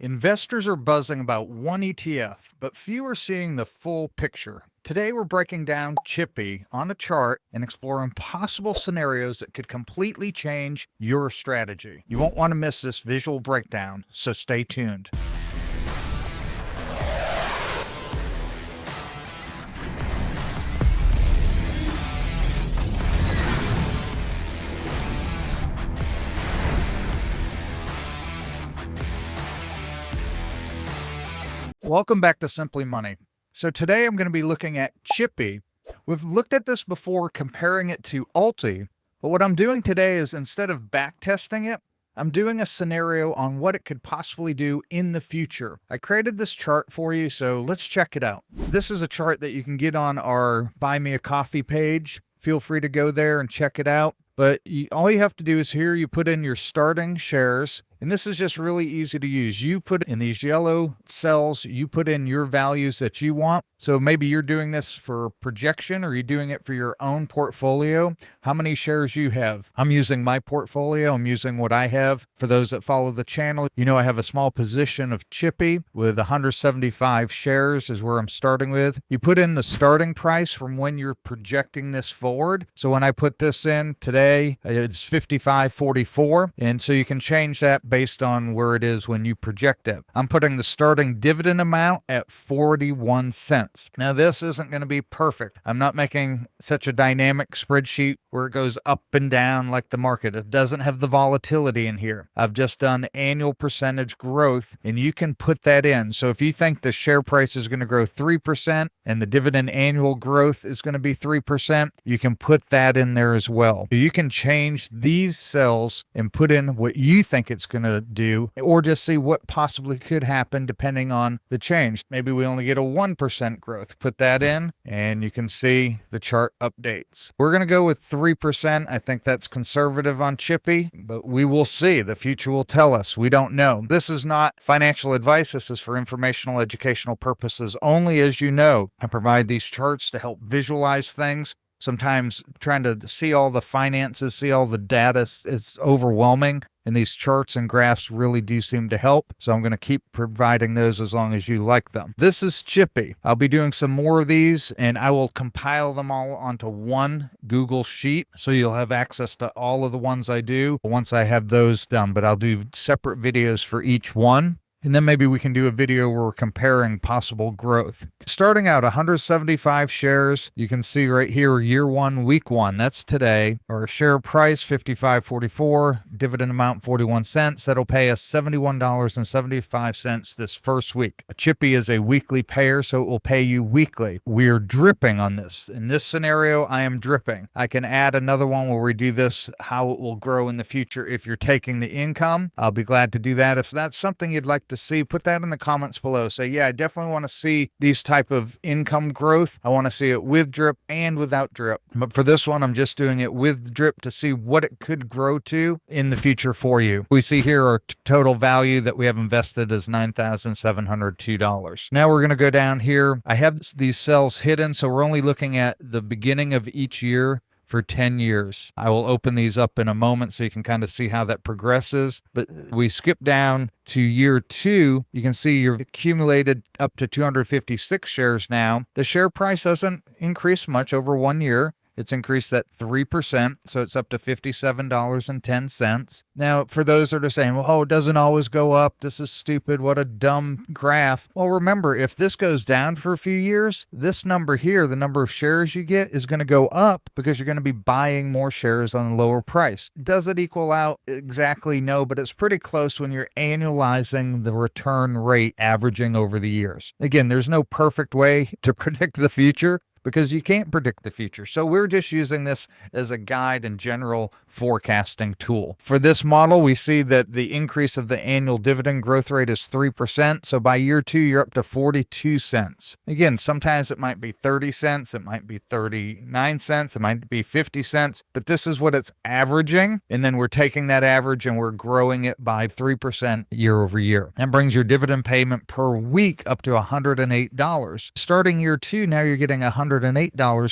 Investors are buzzing about one ETF, but few are seeing the full picture. Today we're breaking down CHPY on a chart and exploring possible scenarios that could completely change your strategy. You won't want to miss this visual breakdown, so stay tuned. Welcome back to Simply Money. So today I'm going to be looking at CHPY. We've looked at this before, comparing it to ULTY, but what I'm doing today is instead of back testing it, I'm doing a scenario on what it could possibly do in the future. I created this chart for you, so let's check it out. This is a chart that you can get on our Buy Me a Coffee page. Feel free to go there and check it out. But all you have to do is here you put in your starting shares, and this is just really easy to use. You put in these yellow cells, you put in your values that you want. So maybe you're doing this for projection or you're doing it for your own portfolio. How many shares you have? I'm using my portfolio. I'm using what I have. For those that follow the channel, you know I have a small position of CHPY with 175 shares is where I'm starting with. You put in the starting price from when you're projecting this forward. So when I put this in today, it's 55.44. And so you can change that based on where it is when you project it. I'm putting the starting dividend amount at 41 cents. Now this isn't going to be perfect. I'm not making such a dynamic spreadsheet where it goes up and down like the market. It doesn't have the volatility in here. I've just done annual percentage growth, and you can put that in. So if you think the share price is going to grow 3% and the dividend annual growth is going to be 3%, you can put that in there as well. You can change these cells and put in what you think it's going to do, or just see what possibly could happen depending on the change. Maybe we only get a 1% growth. Put that in and you can see the chart updates. We're going to go with 3%. I think that's conservative on CHPY, but we will see. The future will tell us. We don't know. This is not financial advice. This is for informational, educational purposes only. As you know, I provide these charts to help visualize things. Sometimes trying to see all the finances, see all the data, it's overwhelming. And these charts and graphs really do seem to help. So I'm going to keep providing those as long as you like them. This is CHPY. I'll be doing some more of these, and I will compile them all onto one Google Sheet. So you'll have access to all of the ones I do once I have those done. But I'll do separate videos for each one. And then maybe we can do a video where we're comparing possible growth. Starting out 175 shares, you can see right here, year one, week one, that's today. Our share price, 55.44, dividend amount, 41 cents. That'll pay us $71.75 this first week. A CHPY is a weekly payer, so it will pay you weekly. We're dripping on this. In this scenario, I am dripping. I can add another one where we do this, how it will grow in the future if you're taking the income. I'll be glad to do that. If that's something you'd like to see, put that in the comments below. Say, yeah, I definitely want to see these type of income growth. I want to see it with drip and without drip. But for this one, I'm just doing it with drip to see what it could grow to in the future for you. We see here our total value that we have invested is $9,702. Now we're going to go down here. I have these cells hidden, so we're only looking at the beginning of each year for 10 years. I will open these up in a moment so you can kind of see how that progresses. But we skip down to year two. You can see you've accumulated up to 256 shares now. The share price doesn't increase much over 1 year. It's increased at 3%, so it's up to $57.10. Now, for those that are saying, well, it doesn't always go up. This is stupid. What a dumb graph. Well, remember, if this goes down for a few years, this number here, the number of shares you get, is going to go up because you're going to be buying more shares on a lower price. Does it equal out exactly? No, but it's pretty close when you're annualizing the return rate averaging over the years. Again, there's no perfect way to predict the future, because you can't predict the future. So we're just using this as a guide and general forecasting tool. For this model, we see that the increase of the annual dividend growth rate is 3%. So by year two, you're up to 42 cents. Again, sometimes it might be 30 cents, it might be 39 cents, it might be 50 cents, but this is what it's averaging. And then we're taking that average and we're growing it by 3% year over year. That brings your dividend payment per week up to $108. Starting year two, now you're getting $108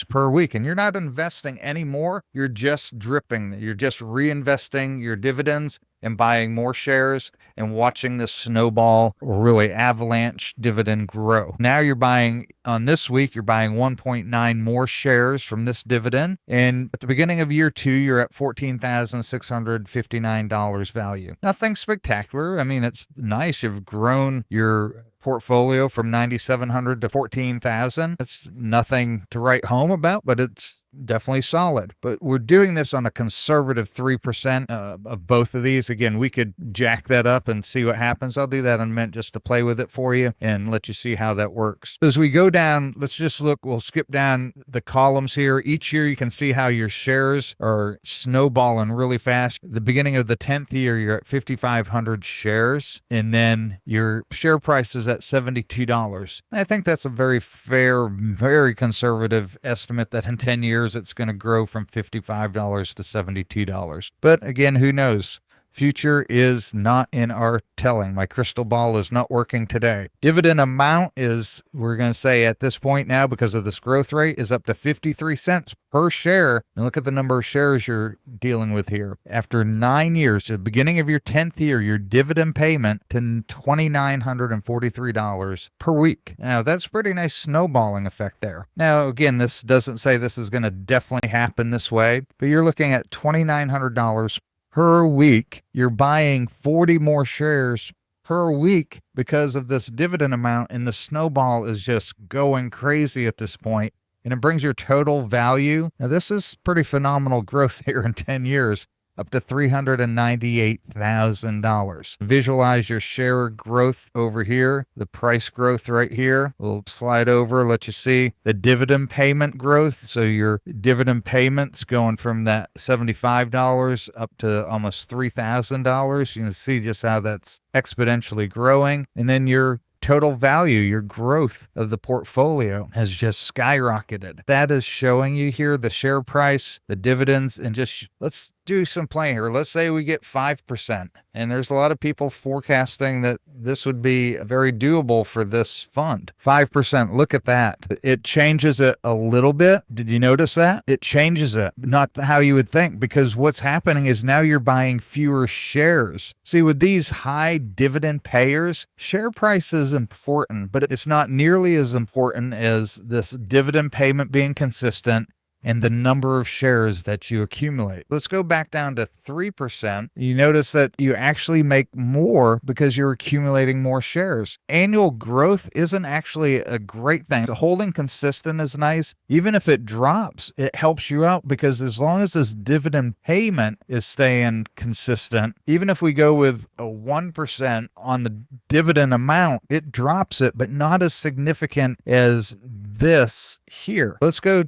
per week, and you're not investing anymore. You're just dripping. You're just reinvesting your dividends and buying more shares and watching the snowball or really avalanche dividend grow. Now you're buying, on this week, you're buying 1.9 more shares from this dividend. And at the beginning of year 2, you're at $14,659 value. Nothing spectacular. I mean, it's nice. You've grown your portfolio from 9,700 to 14,000. It's nothing to write home about, but it's definitely solid. But we're doing this on a conservative 3% of both of these. Again, we could jack that up and see what happens. I'll do that in a minute just to play with it for you and let you see how that works. As we go down, let's just look, we'll skip down the columns here. Each year you can see how your shares are snowballing really fast. At the beginning of the 10th year, you're at 5,500 shares, and then your share price is at $72. I think that's a very fair, very conservative estimate that in 10 years, it's going to grow from $55 to $72. But again, who knows? Future is not in our telling. My crystal ball is not working today. Dividend amount is, we're going to say at this point now, because of this growth rate, is up to 53 cents per share. And look at the number of shares you're dealing with here. After 9 years, at the beginning of your 10th year, your dividend payment to $2,943 per week. Now, that's a pretty nice snowballing effect there. Now, again, this doesn't say this is going to definitely happen this way, but you're looking at $2,900 per week. You're buying 40 more shares per week because of this dividend amount, and the snowball is just going crazy at this point, and it brings your total value. Now, this is pretty phenomenal growth here in 10 years, up to $398,000. Visualize your share growth over here, the price growth right here. We'll slide over, let you see the dividend payment growth. So your dividend payments going from that $75 up to almost $3,000. You can see just how that's exponentially growing. And then your total value, your growth of the portfolio has just skyrocketed. That is showing you here the share price, the dividends, and just let's do some playing here. Let's say we get 5%, and there's a lot of people forecasting that this would be very doable for this fund. 5%, look at that. It changes it a little bit. Did you notice that? It changes it, not how you would think, because what's happening is now you're buying fewer shares. See, with these high dividend payers, share price is important, but it's not nearly as important as this dividend payment being consistent and the number of shares that you accumulate. Let's go back down to 3%. You notice that you actually make more because you're accumulating more shares. Annual growth isn't actually a great thing. Holding consistent is nice. Even if it drops, it helps you out, because as long as this dividend payment is staying consistent, even if we go with a 1% on the dividend amount, it drops it, but not as significant as this here. Let's go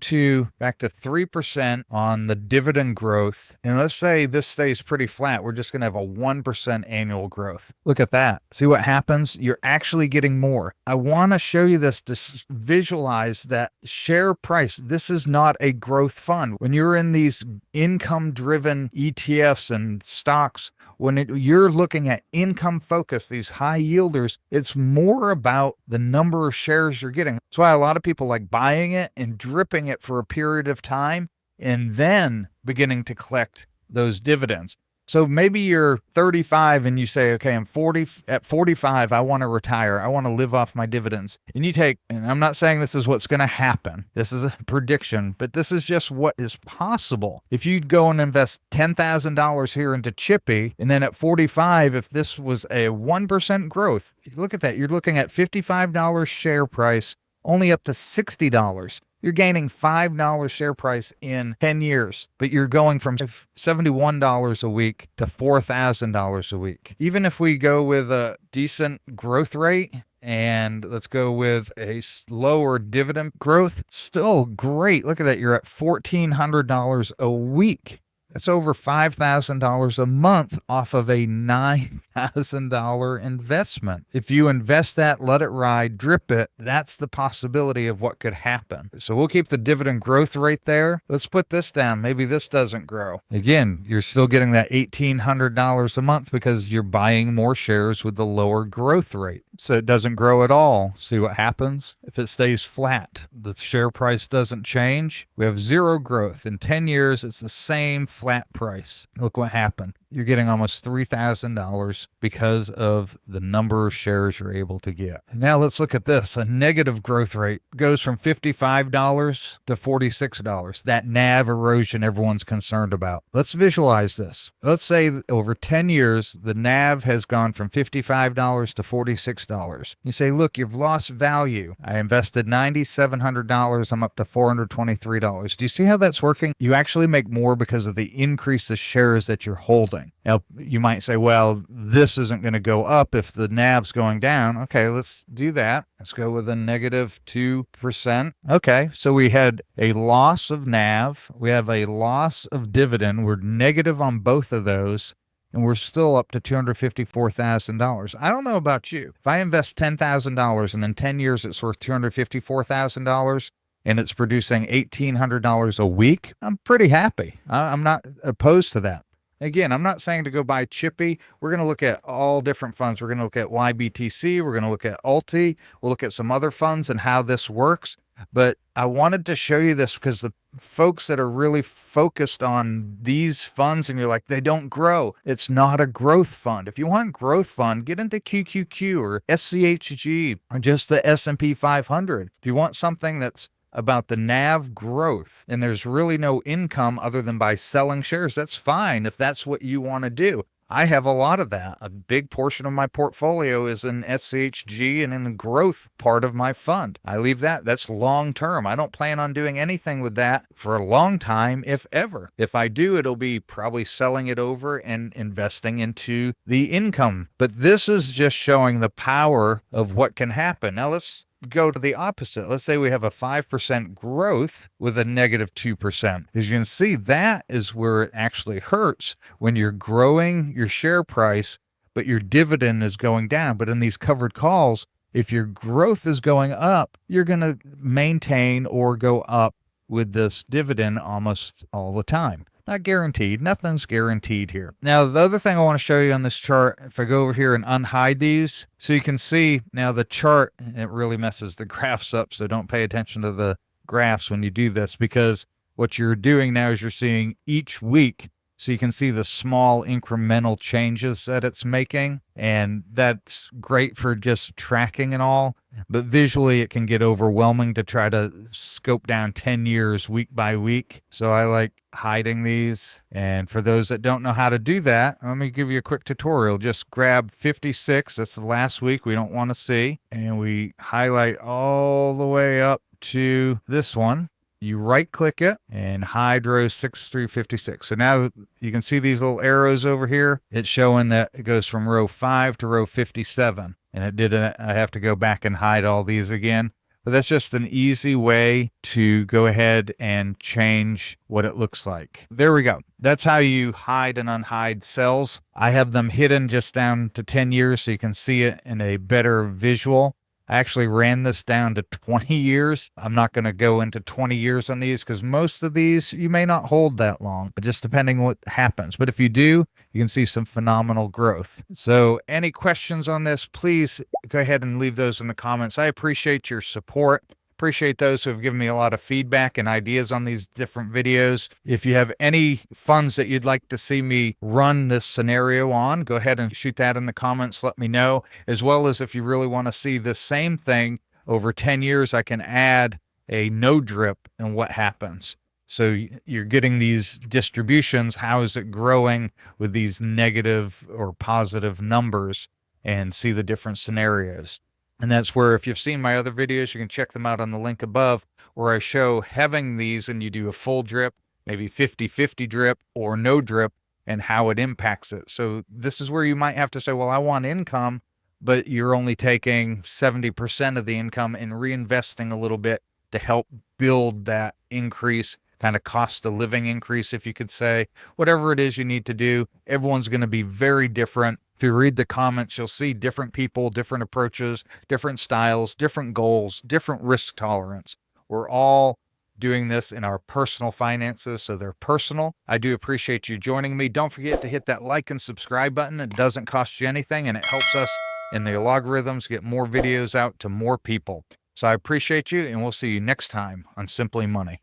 back to 3% on the dividend growth. And let's say this stays pretty flat. We're just going to have a 1% annual growth. Look at that. See what happens? You're actually getting more. I want to show you this to visualize that share price. This is not a growth fund. When you're in these income-driven ETFs and stocks, when you're looking at income focus, these high yielders, it's more about the number of shares you're getting. That's why a lot of people like buying it and dripping it for a period of time and then beginning to collect those dividends. So maybe you're 35 and you say, okay, I'm 40. At 45, I want to retire. I want to live off my dividends. And you take, and I'm not saying this is what's going to happen. This is a prediction, but this is just what is possible. If you go and invest $10,000 here into CHPY, and then at 45, if this was a 1% growth, look at that. You're looking at $55 share price, only up to $60. You're gaining $5 share price in 10 years, but you're going from $71 a week to $4,000 a week. Even if we go with a decent growth rate, and let's go with a lower dividend growth, still great. Look at that. You're at $1,400 a week. That's over $5,000 a month off of a $9,000 investment. If you invest that, let it ride, drip it, that's the possibility of what could happen. So we'll keep the dividend growth rate there. Let's put this down. Maybe this doesn't grow. Again, you're still getting that $1,800 a month because you're buying more shares with the lower growth rate. So it doesn't grow at all. See what happens? If it stays flat, the share price doesn't change. We have zero growth. In 10 years, it's the same flat price. Look what happened. you're getting almost $3,000 because of the number of shares you're able to get. Now let's look at this. A negative growth rate goes from $55 to $46. That NAV erosion everyone's concerned about. Let's visualize this. Let's say over 10 years, the NAV has gone from $55 to $46. You say, look, you've lost value. I invested $9,700. I'm up to $423. Do you see how that's working? You actually make more because of the increase of shares that you're holding. Now, you might say, well, this isn't going to go up if the NAV's going down. Okay, let's do that. Let's go with a negative 2%. Okay, so we had a loss of NAV. We have a loss of dividend. We're negative on both of those, and we're still up to $254,000. I don't know about you. If I invest $10,000 and in 10 years it's worth $254,000, and it's producing $1,800 a week, I'm pretty happy. I'm not opposed to that. Again, I'm not saying to go buy CHPY. We're going to look at all different funds. We're going to look at YBTC. We're going to look at ULTY. We'll look at some other funds and how this works. But I wanted to show you this because the folks that are really focused on these funds and you're like, they don't grow. It's not a growth fund. If you want growth fund, get into QQQ or SCHG or just the S&P 500. If you want something that's about the NAV growth and there's really no income other than by selling shares, that's fine if that's what you want to do. I have a lot of that. A big portion of my portfolio is in SCHG and in the growth part of my fund. I leave that. That's long term. I don't plan on doing anything with that for a long time, if ever. If I do, it'll be probably selling it over and investing into the income. But this is just showing the power of what can happen. Now let's go to the opposite. Let's say we have a 5% growth with a negative 2%. As you can see, that is where it actually hurts when you're growing your share price, but your dividend is going down. But in these covered calls, if your growth is going up, you're going to maintain or go up with this dividend almost all the time. Not guaranteed. Nothing's guaranteed here. Now, the other thing I want to show you on this chart, if I go over here and unhide these, so you can see now the chart, it really messes the graphs up, so don't pay attention to the graphs when you do this, because what you're doing now is you're seeing each week, so you can see the small incremental changes that it's making, and that's great for just tracking and all. But visually, it can get overwhelming to try to scope down 10 years week by week. So I like hiding these. And for those that don't know how to do that, let me give you a quick tutorial. Just grab 56. That's the last week we don't want to see. And we highlight all the way up to this one. You right click it and hide rows 6 through 56. So now you can see these little arrows over here. It's showing that it goes from row 5 to row 57. And it didn't, I have to go back and hide all these again. But that's just an easy way to go ahead and change what it looks like. There we go. That's how you hide and unhide cells. I have them hidden just down to 10 years so you can see it in a better visual. I actually ran this down to 20 years. I'm not going to go into 20 years on these because most of these you may not hold that long, but just depending on what happens. But if you do, you can see some phenomenal growth. So any questions on this, please go ahead and leave those in the comments. I appreciate your support. Appreciate those who have given me a lot of feedback and ideas on these different videos. If you have any funds that you'd like to see me run this scenario on, go ahead and shoot that in the comments. Let me know. As well as if you really want to see the same thing over 10 years, I can add a no drip and what happens. So you're getting these distributions. How is it growing with these negative or positive numbers and see the different scenarios? And that's where, if you've seen my other videos, you can check them out on the link above, where I show having these and you do a full drip, maybe 50-50 drip or no drip, and how it impacts it. So this is where you might have to say, well, I want income, but you're only taking 70% of the income and reinvesting a little bit to help build that increase, kind of cost of living increase, if you could say. Whatever it is you need to do, everyone's going to be very different. If you read the comments, you'll see different people, different approaches, different styles, different goals, different risk tolerance. We're all doing this in our personal finances, so they're personal. I do appreciate you joining me. Don't forget to hit that like and subscribe button. It doesn't cost you anything, and it helps us in the algorithms get more videos out to more people. So I appreciate you, and we'll see you next time on Simply Money.